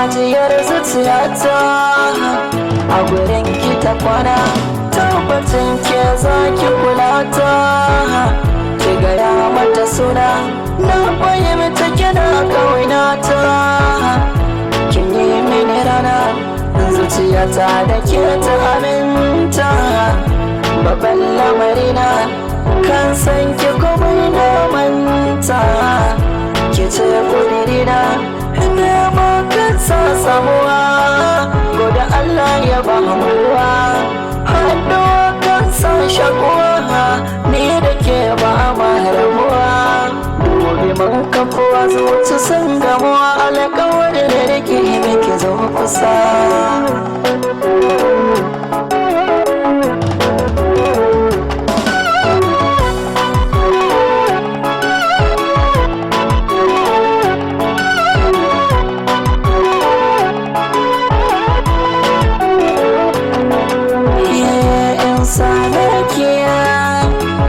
ajiyar zuciyata a gurin ki ta kwana, tabbacin ke za ki kula ta. Ki gaya mata suna, na fahimta kina ƙaunata. Kin yi mini rana, zuciyata da ke ta aminta. Babban lamarina kan san ki kuma na manta. Ki ce kudirina, nema kan sa samuwa. Goda Allah ya ba mu ruwa, haɗuwa kan sa shakuwa. Ni da ke ba ma rabuwa, gobe mun kafuwa zuci sun gamuwa. Alƙawarin da nake miki zo kusa.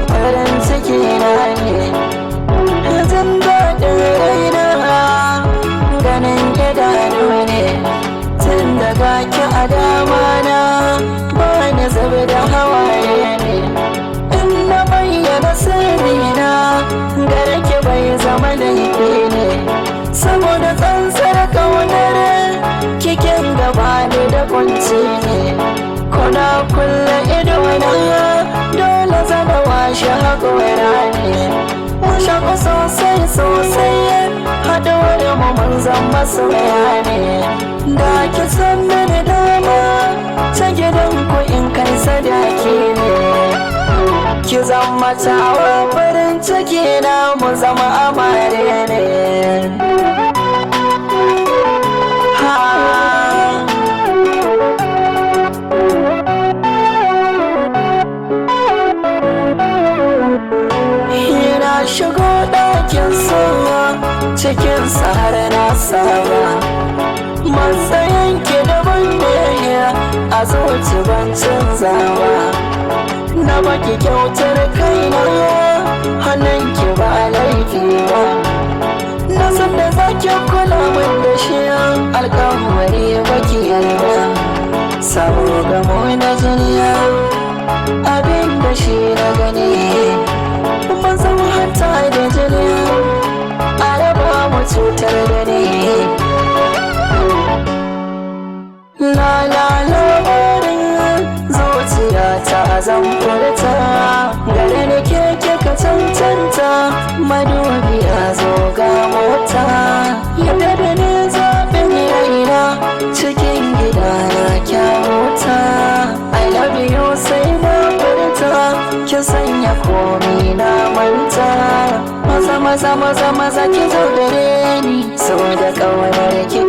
Farin ciki na ne, jin daɗin raina, ganin idanu ne. Tun daga ki a dama na, ba ni zubi da hawaye ne. In na bayyana sirrina, gare ki bai zama laifi ne. Saboda tsantsar ƙaunar kikin gaba ni da kunci ne. Kuna kulle idona, dole zana washe haƙora ne. Washe ku sosai sosai, haɗuwar mu mun zama soya ne. Da ki san mini dama, ta gidan ku in kai sadaki ne. Ki zama tawa farin ciki na, mu zama amare ne. Shigo ɗakin sawa, cikin har na saba. Matsayin ki daban ne, a zuci ban canzawa. Na baki kyautar kaina, hannun ki ba laifi ba. Na san da za ki kula min da shi, alƙawari baki yarda. Sabo gamo na jiniya, abin da shi na gani. Ban san hanta da jini, a raba mu cutar da ni. Labarin zuciya ta zan furta, gare ni ke kika cancanta. Madubi a zo ga mota, yadda da ni zaɓin raina, cikin gida na kyauta. I love you sai na furta, ki sanya komi na manta. Maza maza maza maza ki zo gare ni, so da ƙaunar ki